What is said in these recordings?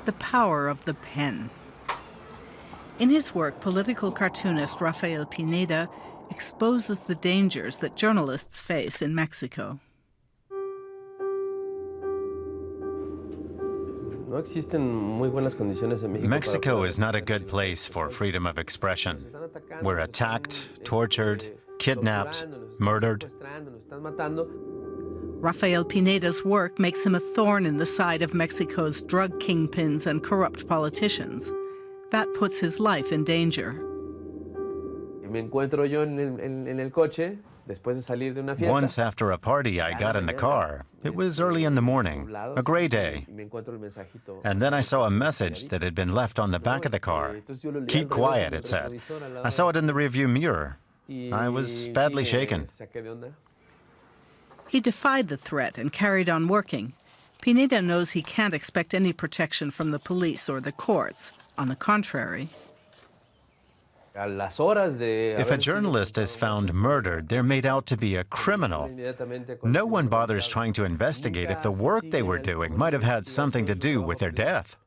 the power of the pen. In his work, political cartoonist Rafael Pineda exposes the dangers that journalists face in Mexico. Mexico is not a good place for freedom of expression. We're attacked, tortured, kidnapped, murdered. Rafael Pineda's work makes him a thorn in the side of Mexico's drug kingpins and corrupt politicians. That puts his life in danger. Once after a party, I got in the car. It was early in the morning, a gray day. And then I saw a message that had been left on the back of the car. "Keep quiet," it said. I saw it in the rearview mirror. I was badly shaken. He defied the threat and carried on working. Pineda knows he can't expect any protection from the police or the courts. On the contrary. If a journalist is found murdered, they're made out to be a criminal. No one bothers trying to investigate if the work they were doing might have had something to do with their death.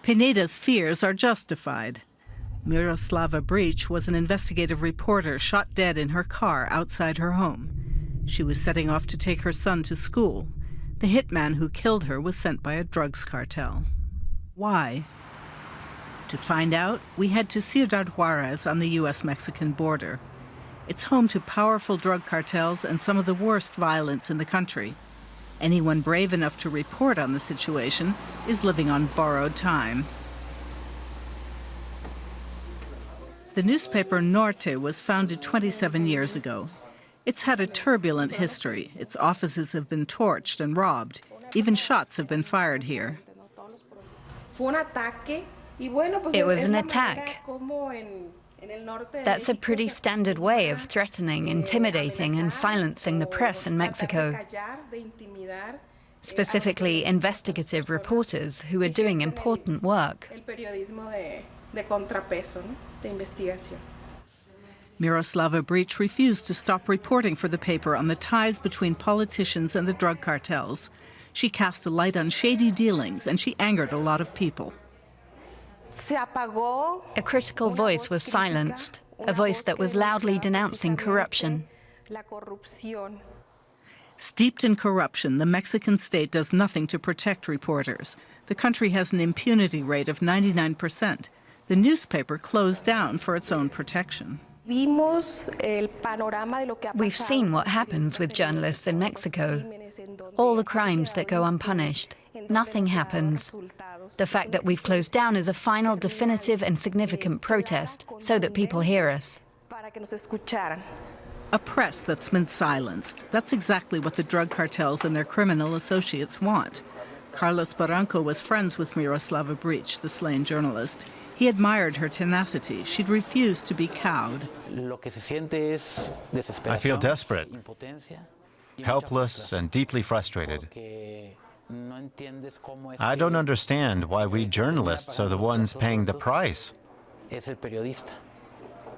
Pineda's fears are justified. Miroslava Breach was an investigative reporter shot dead in her car outside her home. She was setting off to take her son to school. The hitman who killed her was sent by a drugs cartel. Why? To find out, we head to Ciudad Juarez on the U.S.-Mexican border. It's home to powerful drug cartels and some of the worst violence in the country. Anyone brave enough to report on the situation is living on borrowed time. The newspaper Norte was founded 27 years ago. It's had a turbulent history. Its offices have been torched and robbed. Even shots have been fired here. It was an attack. That's a pretty standard way of threatening, intimidating, and silencing the press in Mexico. Specifically, investigative reporters who are doing important work. Miroslava Breach refused to stop reporting for the paper on the ties between politicians and the drug cartels. She cast a light on shady dealings, and she angered a lot of people. A critical voice was silenced, a voice that was loudly denouncing corruption. Steeped in corruption, the Mexican state does nothing to protect reporters. The country has an impunity rate of 99%. The newspaper closed down for its own protection. We've seen what happens with journalists in Mexico. All the crimes that go unpunished. Nothing happens. The fact that we've closed down is a final, definitive and significant protest so that people hear us. A press that's been silenced. That's exactly what the drug cartels and their criminal associates want. Carlos Barranco was friends with Miroslava Breach, the slain journalist. He admired her tenacity. She'd refused to be cowed. I feel desperate, helpless, and deeply frustrated. I don't understand why we journalists are the ones paying the price.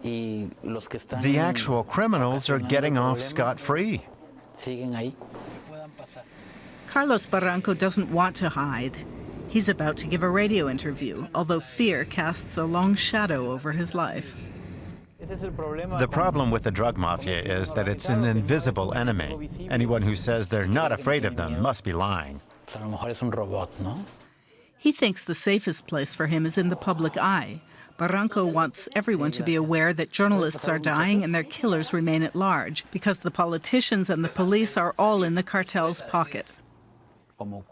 The actual criminals are getting off scot-free. Carlos Barranco doesn't want to hide. He's about to give a radio interview, although fear casts a long shadow over his life. The problem with the drug mafia is that it's an invisible enemy. Anyone who says they're not afraid of them must be lying. He thinks the safest place for him is in the public eye. Barranco wants everyone to be aware that journalists are dying and their killers remain at large, because the politicians and the police are all in the cartel's pocket. What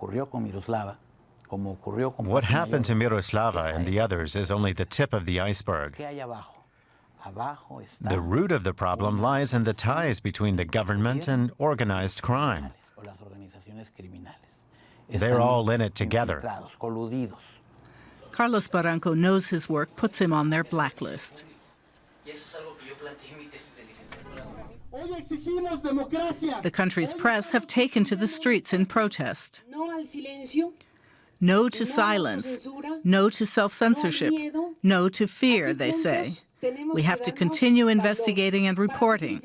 happened to Miroslava and the others is only the tip of the iceberg. The root of the problem lies in the ties between the government and organized crime. They're all in it together. Carlos Barranco knows his work puts him on their blacklist. The country's press have taken to the streets in protest. No to silence. No to self-censorship. No to fear, they say. We have to continue investigating and reporting.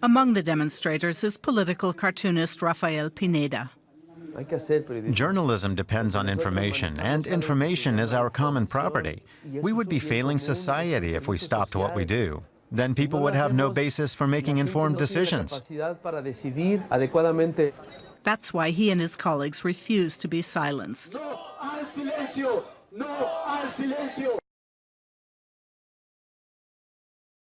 Among the demonstrators is political cartoonist Rafael Pineda. Journalism depends on information, and information is our common property. We would be failing society if we stopped what we do. Then people would have no basis for making informed decisions. That's why he and his colleagues refuse to be silenced. No al silencio! No al silencio!